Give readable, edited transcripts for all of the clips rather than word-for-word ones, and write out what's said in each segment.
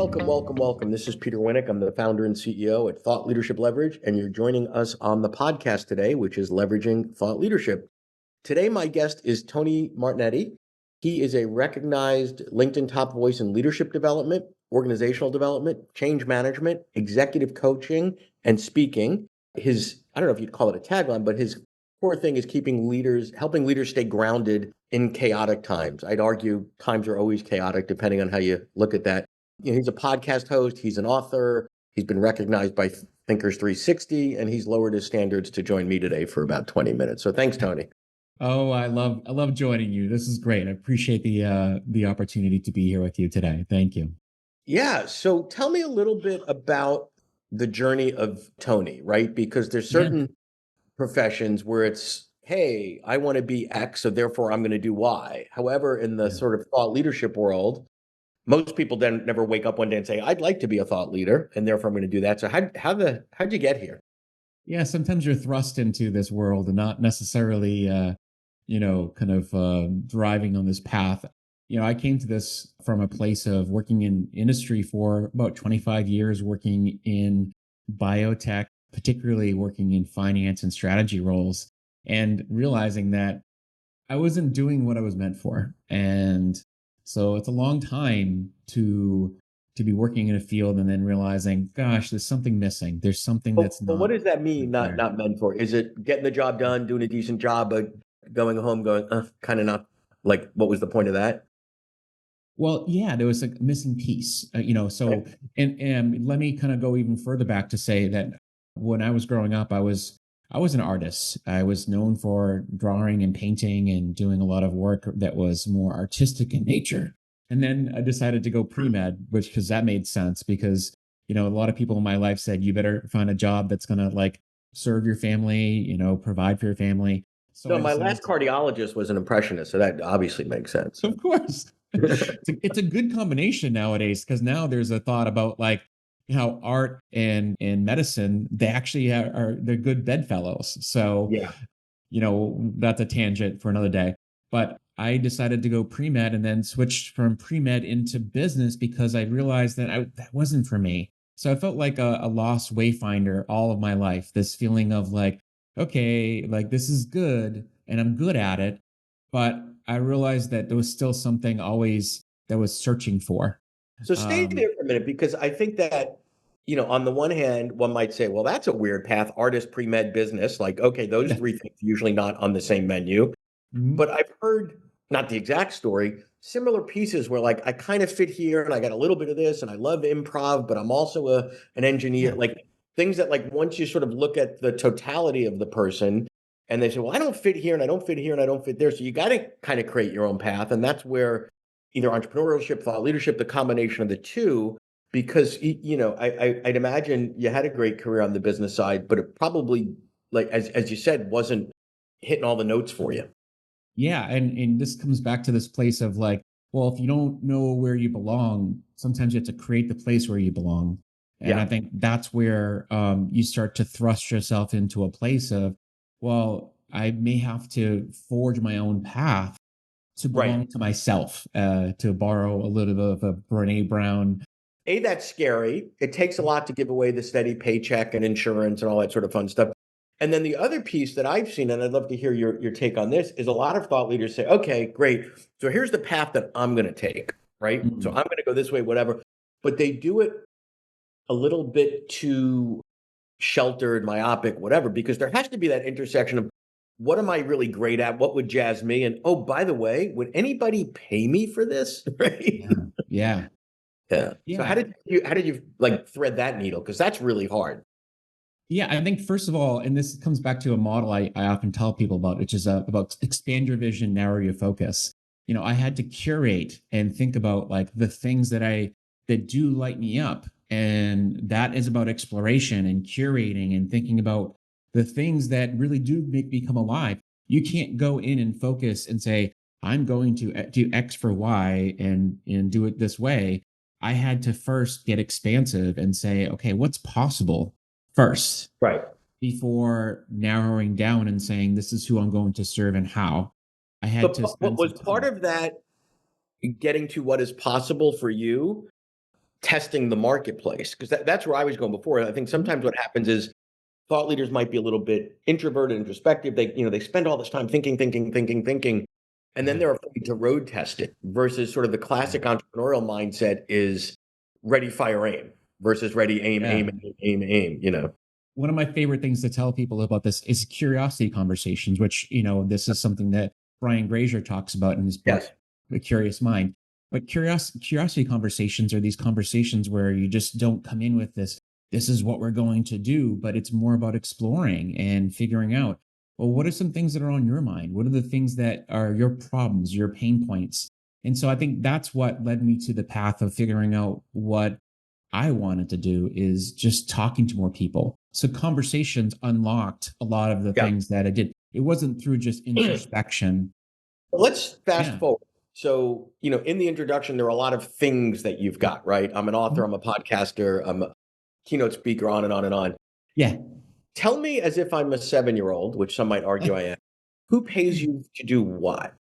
welcome, welcome, welcome. This is Peter Winnick. I'm the founder and CEO at Thought Leadership Leverage, and you're joining us on the podcast today, which is Leveraging Thought Leadership. Today, my guest is Tony Martignetti. He is a recognized LinkedIn top voice in leadership development, organizational development, change management, executive coaching, and speaking. I don't know if you'd call it a tagline, but his core thing is helping leaders stay grounded in chaotic times. I'd argue times are always chaotic, depending on how you look at that. He's a podcast host, he's an author, he's been recognized by Thinkers 360, and he's lowered his standards to join me today for about 20 minutes. So thanks, Tony. Oh, I love joining you. This is great. I appreciate the opportunity to be here with you today. Thank you. Yeah. So tell me a little bit about the journey of Tony, right? Because there's certain professions where it's, hey, I want to be X, so therefore I'm going to do Y. However, in the sort of thought leadership world, most people then never wake up one day and say, I'd like to be a thought leader, and therefore I'm going to do that. So how'd you get here? Yeah, sometimes you're thrust into this world and not necessarily, driving on this path. I came to this from a place of working in industry for about 25 years, working in biotech, particularly working in finance and strategy roles, and realizing that I wasn't doing what I was meant for. And so it's a long time to be working in a field and then realizing, gosh, there's something missing. There's something that's But what not does that mean, there. not meant for? Is it getting the job done, doing a decent job, but going home going, kind of not, like, what was the point of that? Well, yeah, there was a missing piece, so, Okay. and let me kind of go even further back to say that when I was growing up, I was an artist. I was known for drawing and painting and doing a lot of work that was more artistic in nature. And then I decided to go pre-med, because that made sense because, a lot of people in my life said, you better find a job that's going to like serve your family, provide for your family. So No, I my last decided to, cardiologist was an impressionist, so that obviously makes sense. of course, it's a good combination nowadays because now there's a thought about like how art and medicine, they actually they're good bedfellows. So Yeah. that's a tangent for another day. But I decided to go pre-med and then switched from pre-med into business because I realized that that wasn't for me. So I felt like a lost wayfinder all of my life. This feeling of like, okay, like this is good and I'm good at it. But I realized that there was still something always that was searching for. So stay Um, there for a minute, because I think that, on the one hand, one might say, well, that's a weird path, artist, pre-med, business. Like, okay, those yeah. three things are usually not on the same menu. Mhm. But I've heard, not the exact story, similar pieces where, like, I kind of fit here and I got a little bit of this and I love improv, but I'm also an engineer. Yeah. Like, things that, like, once you sort of look at the totality of the person and they say, well, I don't fit here and I don't fit here and I don't fit there. So you got to kind of create your own path. And that's where either entrepreneurship, thought leadership, the combination of the two, because, I'd imagine you had a great career on the business side, but it probably, like, as you said, wasn't hitting all the notes for you. Yeah, and this comes back to this place of like, well, if you don't know where you belong, sometimes you have to create the place where you belong. And I Yeah. think that's where you start to thrust yourself into a place of, well, I may have to forge my own path to Right. belong to myself, to borrow a little bit of a Brene Brown. That's scary. It takes a lot to give away the steady paycheck and insurance and all that sort of fun stuff. And then the other piece that I've seen, and I'd love to hear your take on this, is a lot of thought leaders say, okay, great. So here's the path that I'm going to take, right? So Mm, I'm going to go this way, whatever. But they do it a little bit too sheltered, myopic, whatever, because there has to be that intersection of what am I really great at? What would jazz me? And oh, by the way, would anybody pay me for this? Right? yeah, yeah, Yeah. So yeah. how did you like thread that needle? Because that's really hard. Yeah, I think first of all, and this comes back to a model I often tell people about, which is about expand your vision, narrow your focus. I had to curate and think about like the things that do light me up, and that is about exploration and curating and thinking about the things that really do make me come alive. You can't go in and focus and say, I'm going to do X for Y and do it this way. I had to first get expansive and say, okay, what's possible first Right. before narrowing down and saying this is who I'm going to serve and how. I had But to what spend was some part time. of that getting to what is possible for you? testing the marketplace, because that's where I was going before. I think sometimes what happens is thought leaders might be a little bit introverted, introspective. They spend all this time thinking, and then Yeah. they're afraid to road test it versus sort of the Yeah. classic entrepreneurial mindset is ready, fire, aim versus ready, aim, Yeah. aim, aim, aim, aim. One of my favorite things to tell people about this is curiosity conversations, which, this is something that Brian Grazer talks about in his book, Yes. The Curious Mind. But curiosity conversations are these conversations where you just don't come in with this is what we're going to do, but it's more about exploring and figuring out, well, what are some things that are on your mind? What are the things that are your problems, your pain points? And so I think that's what led me to the path of figuring out what I wanted to do is just talking to more people. So conversations unlocked a lot of the Yeah. things that I did. It wasn't through just introspection. Let's fast Yeah. forward. So, in the introduction, there are a lot of things that you've got, right? I'm an author, Mhm. I'm a podcaster, I'm a keynote speaker, on and on and on. Yeah. Tell me, as if I'm a 7-year-old, which some might argue I am, who pays you to do what?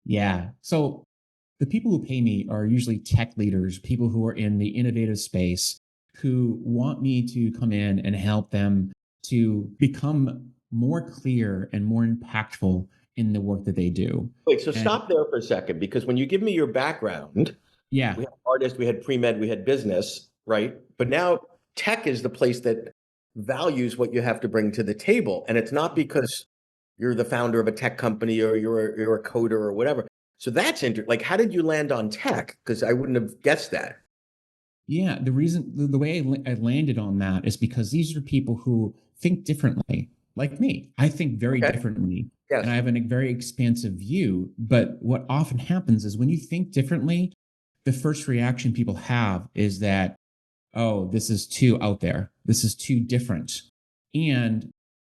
Yeah. So the people who pay me are usually tech leaders, people who are in the innovative space who want me to come in and help them to become more clear and more impactful in the work that they do. Wait, so And stop there for a second, because when you give me your background, yeah, we had artists, we had pre-med, we had business, right? But now tech is the place that values what you have to bring to the table. And it's not because you're the founder of a tech company or you're a coder or whatever. So that's interesting. Like, how did you land on tech? Because I wouldn't have guessed that. yeah, the reason the way I landed on that is because these are people who think differently, like me. I think very Okay. differently, and I Yes. have a very expansive view. But what often happens is when you think differently, the first reaction people have is that, oh, this is too out there. This is too different. And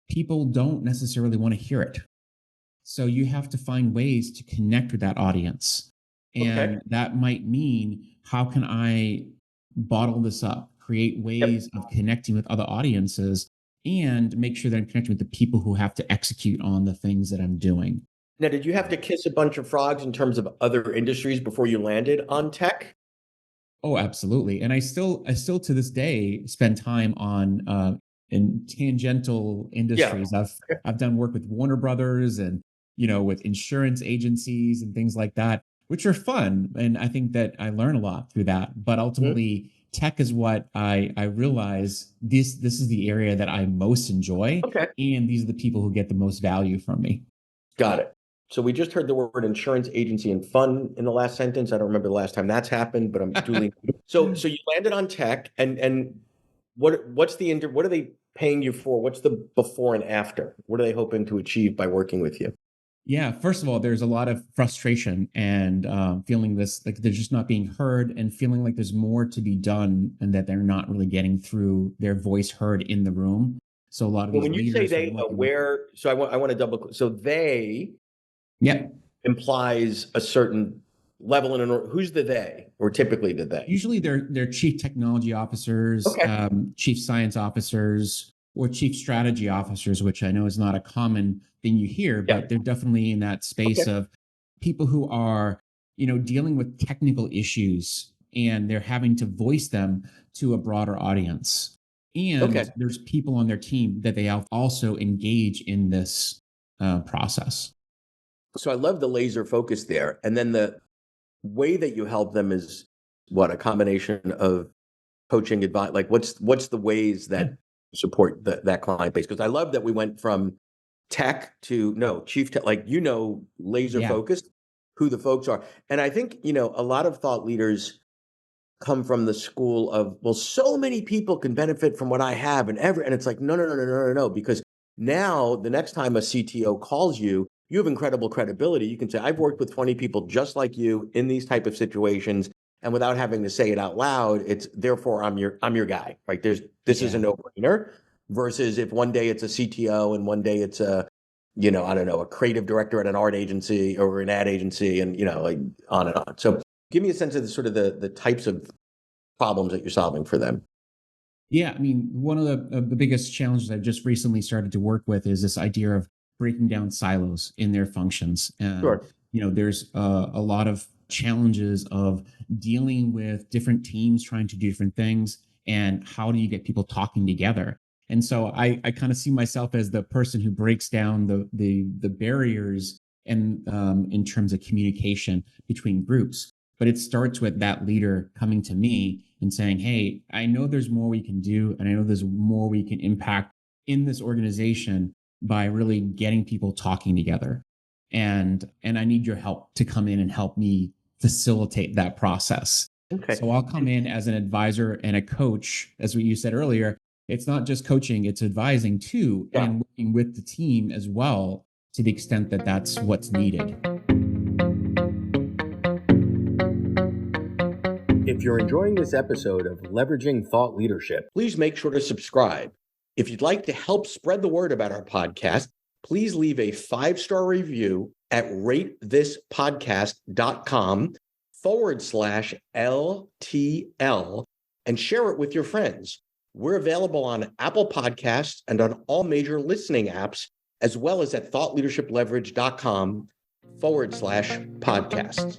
people don't necessarily want to hear it. So you have to find ways to connect with that audience. Okay. And that might mean, how can I bottle this up, create Yep. ways of connecting with other audiences, and make sure that I'm connecting with the people who have to execute on the things that I'm doing. Now, did you have to kiss a bunch of frogs in terms of other industries before you landed on tech? Oh, absolutely. And I still to this day spend time on in tangential Yeah. industries. I've done work with Warner Brothers and with insurance agencies and things like that, which are fun. And I think that I learn a lot through that. But Mhm. ultimately, tech is what I realize this is the area that I most enjoy, Okay. and these are the people who get the most value from me. Got it. So we just heard the word insurance agency and fun in the last sentence. I don't remember the last time that's happened, but I'm duly. So you landed on tech, and what are they paying you for? What's the before and after? What are they hoping to achieve by working with you? Yeah, first of all, there's a lot of frustration and feeling this like they're just not being heard and feeling like there's more to be done and that they're not really getting through their voice heard in the room. So a lot of Well, these when you say leaders who are they, though, working with, where? So I want to double. So they yeah, implies a certain level in who's the they, or typically the they? usually they're chief technology officers, Okay. chief science officers, or chief strategy officers, which I know is not a common thing you hear, Yeah. but they're definitely in that Okay. space of people who are, dealing with technical issues and they're having to voice them to a broader audience. Okay. And there's people on their team that they also engage in this process. So I love the laser focus there, and then the way that you help them is what, a combination of coaching, advice. Like, what's the ways Yeah. that support that client base? Because I love that we went from tech to no chief tech, like, laser Yeah. focused, who the folks are. And I think a lot of thought leaders come from the school of, well, so many people can benefit from what I have, and it's like, no, no, no, no, no, no, no, because now the next time a CTO calls you, you have incredible credibility. You can say, I've worked with 20 people just like you in these type of situations, and without having to say it out loud, it's therefore I'm your guy, right? This is a Yeah. no-brainer. Versus if one day it's a CTO and one day it's I don't know, a creative director at an art agency or an ad agency, and like on and on. So give me a sense of the sort of the types of problems that you're solving for them. Yeah, I mean, one of the biggest challenges I've just recently started to work with is this idea of breaking down silos in their functions. And Sure. there's a lot of challenges of dealing with different teams trying to do different things, and how do you get people talking together. And so I kind of see myself as the person who breaks down the barriers and in terms of communication between groups. But it starts with that leader coming to me and saying, "Hey, I know there's more we can do, and I know there's more we can impact in this organization by really getting people talking together. And I need your help to come in and help me facilitate that process." Okay. So I'll come in as an advisor and a coach, as what you said earlier. It's not just coaching, it's advising too, Yeah. and working with the team as well to the extent that that's what's needed. If you're enjoying this episode of Leveraging Thought Leadership, please make sure to subscribe. If you'd like to help spread the word about our podcast, please leave a 5-star review at ratethispodcast.com/LTL and share it with your friends. We're available on Apple Podcasts and on all major listening apps, as well as at thoughtleadershipleverage.com/podcasts.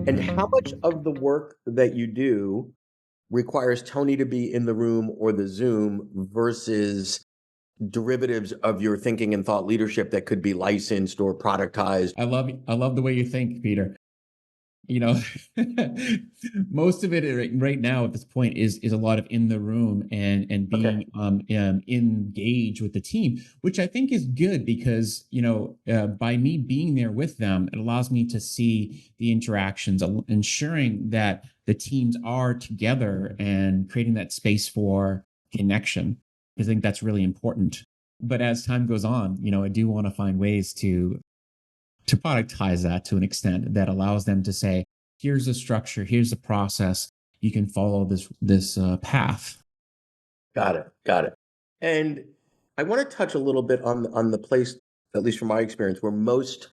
And how much of the work that you do requires Tony to be in the room or the Zoom versus derivatives of your thinking and thought leadership that could be licensed or productized? I love the way you think, Peter. You know, most of it right now at this point is a lot of in the room and being engaged with the team, which I think is good because by me being there with them, it allows me to see the interactions, ensuring that the teams are together and creating that space for connection. Because I think that's really important. But as time goes on, I do want to find ways to productize that to an extent that allows them to say, here's the structure, here's the process, you can follow this path. Got it. And I want to touch a little bit on the place, at least from my experience, where most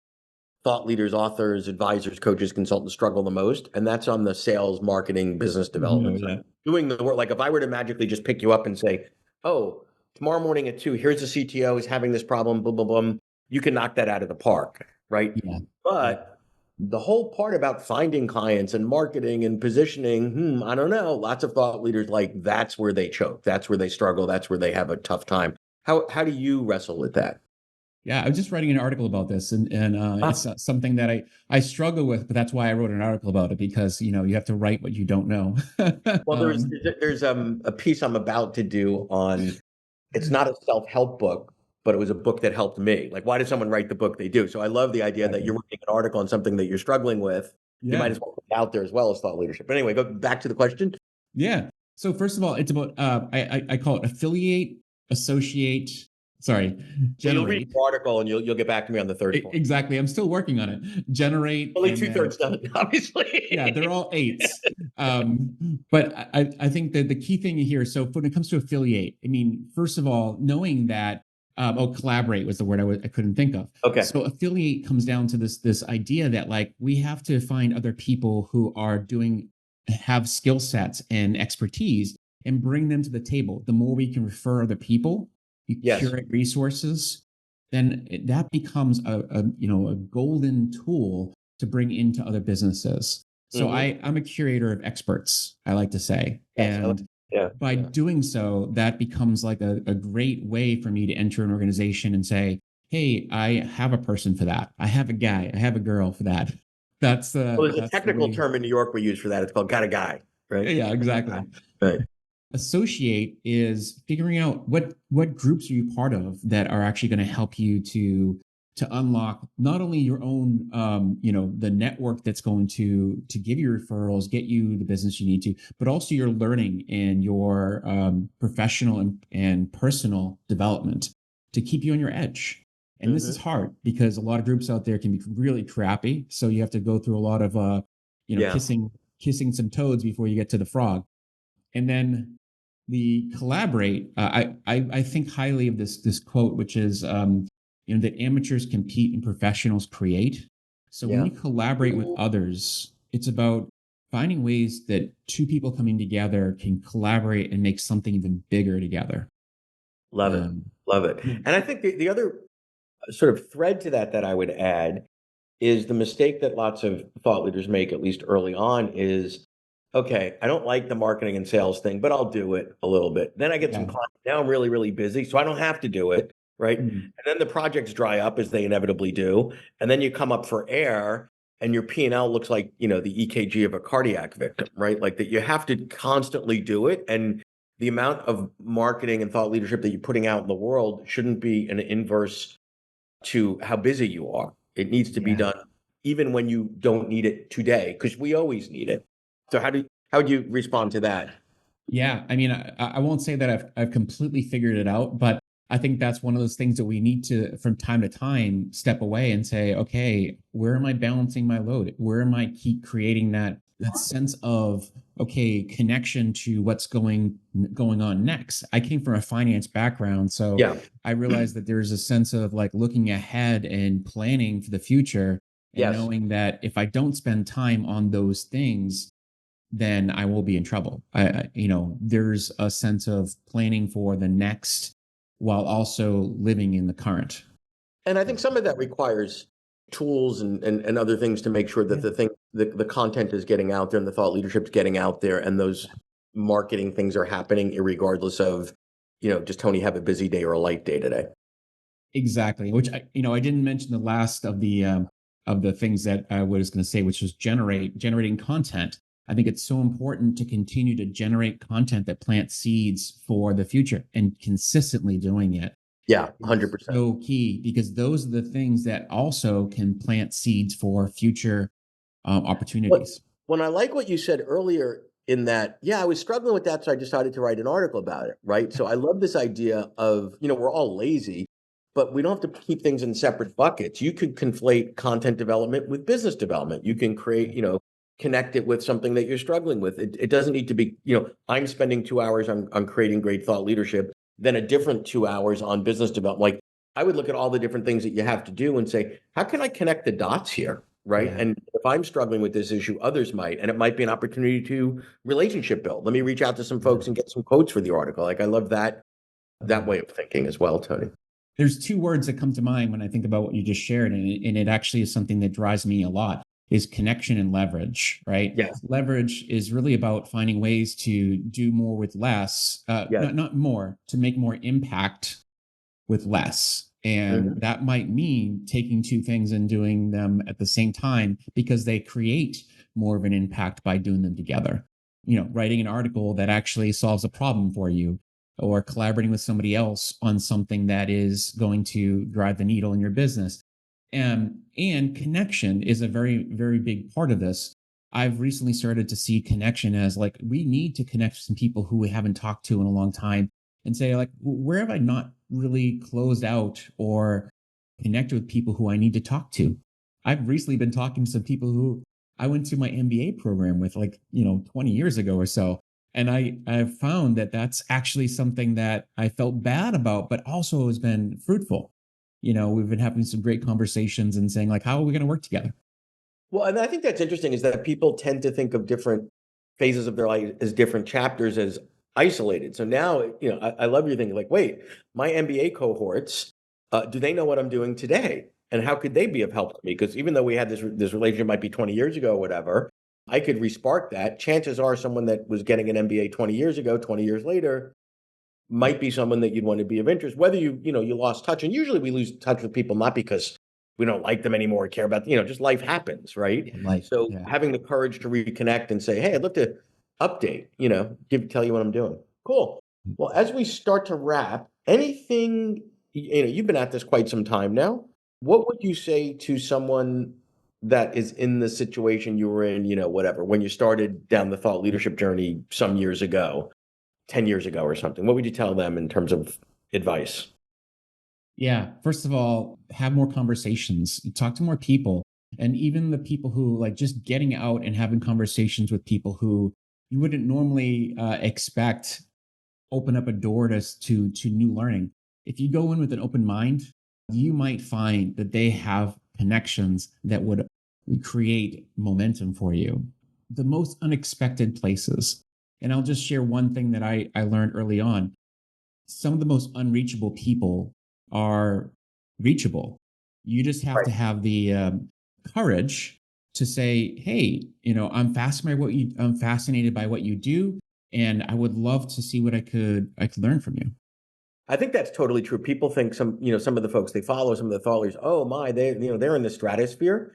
thought leaders, authors, advisors, coaches, consultants struggle the most, and that's on the sales, marketing, business development side. Doing the work. Like if I were to magically just pick you up and say, oh, tomorrow morning at 2, here's the CTO, he's having this problem, boom, boom, boom, you can knock that out of the park. Right. Yeah. But the whole part about finding clients and marketing and positioning, I don't know. Lots of thought leaders, like that's where they choke. That's where they struggle. That's where they have a tough time. How do you wrestle with that? Yeah, I was just writing an article about this, and it's something that I struggle with, but that's why I wrote an article about it, because you have to write what you don't know. Well, there's a piece I'm about to do on. It's not a self-help book, but it was a book that helped me. Like, why does someone write the book they do? So I love the idea that you're writing an article on something that you're struggling with. Yeah. You might as well put it out there as well as thought leadership. But anyway, go back to the question. Yeah. So first of all, it's about I call it affiliate, associate. Sorry, generate. So you'll read the article and you'll get back to me on the third point. Exactly. I'm still working on it. Generate. Only 2/3 done, obviously. Yeah, they're all 8s. But I think that the key thing here, so when it comes to affiliate, I mean, first of all, knowing that, collaborate was the word I couldn't think of. Okay. So affiliate comes down to this idea that like we have to find other people who have skill sets and expertise and bring them to the table. The more we can refer other people, curate resources, then that becomes a golden tool to bring into other businesses. So I'm a curator of experts, I like to say. And by doing so, that becomes like a great way for me to enter an organization and say, hey, I have a person for that. I have a guy, I have a girl for that. There's a technical term in New York we use for that. It's called got a guy, right? Yeah, exactly. Right. Associate is figuring out what groups are you part of that are actually going to help you to unlock not only your own the network that's going to give you referrals, get you the business you need to, but also your learning and your professional and personal development to keep you on your edge. And this is hard because a lot of groups out there can be really crappy, so you have to go through a lot of kissing some toads before you get to the frog. And then the collaborate, I think highly of this quote, which is, that amateurs compete and professionals create. So when you collaborate with others, it's about finding ways that two people coming together can collaborate and make something even bigger together. Love it. And I think the other sort of thread to that I would add is the mistake that lots of thought leaders make, at least early on, is okay, I don't like the marketing and sales thing, but I'll do it a little bit. Then I get some Yeah. clients. Now I'm really, really busy, so I don't have to do it. Right. And Mm. then the projects dry up as they inevitably do. And then you come up for air and your P&L looks like, the EKG of a cardiac victim, right? Like that you have to constantly do it. And the amount of marketing and thought leadership that you're putting out in the world shouldn't be an inverse to how busy you are. It needs to be Yeah. done even when you don't need it today, because we always need it. So how would you respond to that? Yeah, I mean, I won't say that I've completely figured it out, but I think that's one of those things that we need to, from time to time, step away and say, okay, where am I balancing my load? Where am I keep creating that sense of okay connection to what's going on next? I came from a finance background, so Yeah. I realized that there's a sense of like looking ahead and planning for the future, and Yes. knowing that if I don't spend time on those things, then I will be in trouble. There's a sense of planning for the next while also living in the current. And I think some of that requires tools and other things to make sure that Yeah. the content is getting out there and the thought leadership is getting out there and those marketing things are happening regardless of, just Tony have a busy day or a light day today. Exactly. Which I didn't mention the last of the things that I was going to say, which was generating content. I think it's so important to continue to generate content that plants seeds for the future, and consistently doing it Yeah, is 100%. so key, because those are the things that also can plant seeds for future What opportunities. when I like what you said earlier in that, yeah, I was struggling with that, so I decided to write an article about it, right? So I love this idea of, we're all lazy, but we don't have to keep things in separate buckets. You could conflate content development with business development. You can create, connect it with something that you're struggling with. It doesn't need to be, I'm spending 2 hours on creating great thought leadership, then a different 2 hours on business development. Like I would look at all the different things that you have to do and say, how can I connect the dots here? Right. Yeah. And if I'm struggling with this issue, others might, and it might be an opportunity to relationship build. Let me reach out to some folks and get some quotes for the article. Like I love that way of thinking as well, Tony. There's two words that come to mind when I think about what you just shared, and it actually is something that drives me a lot, is connection and leverage, right? Yes. Leverage is really about finding ways to do more with less, Yes. not more, to make more impact with less. And Mhm. that might mean taking two things and doing them at the same time, because they create more of an impact by doing them together. Writing an article that actually solves a problem for you, or collaborating with somebody else on something that is going to drive the needle in your business. And connection is a very, very big part of this. I've recently started to see connection as like we need to connect with some people who we haven't talked to in a long time, and say like, where have I not really closed out or connected with people who I need to talk to? I've recently been talking to some people who I went to my MBA program with, like, 20 years ago or so. And I've found that that's actually something that I felt bad about, but also has been fruitful. We've been having some great conversations and saying like, how are we going to work together? Well, and I think that's interesting is that people tend to think of different phases of their life as different chapters as isolated. So now, I love your thinking like, wait, my MBA cohorts, do they know what I'm doing today? And how could they be of help to me? Because even though we had this relationship might be 20 years ago or whatever, I could respark that. Chances are someone that was getting an MBA 20 years ago, 20 years later, might be someone that you'd want to be of interest, whether you lost touch. And usually we lose touch with people, not because we don't like them anymore, or care about, just life happens, right? In life. So Yeah. having the courage to reconnect and say, hey, I'd love to update, tell you what I'm doing. Cool. Well, as we start to wrap, anything, you've been at this quite some time now. What would you say to someone that is in the situation you were in, whatever, when you started down the thought leadership journey some years ago? 10 years ago or something, what would you tell them in terms of advice? Yeah. First of all, have more conversations, talk to more people. And even the people who, like, just getting out and having conversations with people who you wouldn't normally expect, open up a door to new learning. If you go in with an open mind, you might find that they have connections that would create momentum for you. The most unexpected places. And I'll just share one thing that I learned early on. Some of the most unreachable people are reachable. You just have to have the courage to say, "Hey, I'm fascinated by what you do, and I would love to see what I could learn from you." I think that's totally true. People think some of the folks they follow, some of the thought leaders, oh my, they're in the stratosphere.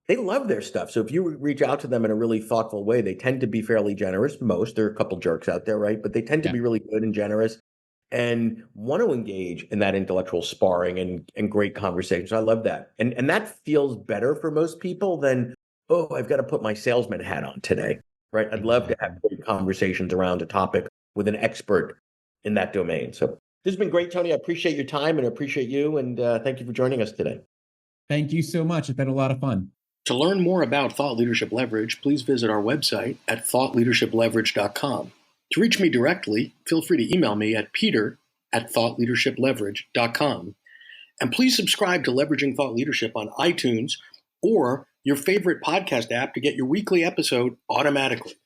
They love their stuff. So if you reach out to them in a really thoughtful way, they tend to be fairly generous. Most, there are a couple jerks out there, right? But they tend to Yeah. be really good and generous and want to engage in that intellectual sparring and great conversations. I love that. And that feels better for most people than, oh, I've got to put my salesman hat on today, right? I'd love to have Exactly. great conversations around a topic with an expert in that domain. So this has been great, Tony. I appreciate your time and appreciate you. And thank you for joining us today. Thank you so much. It's been a lot of fun. To learn more about Thought Leadership Leverage, please visit our website at thoughtleadershipleverage.com. To reach me directly, feel free to email me at peter@thoughtleadershipleverage.com. And please subscribe to Leveraging Thought Leadership on iTunes or your favorite podcast app to get your weekly episode automatically.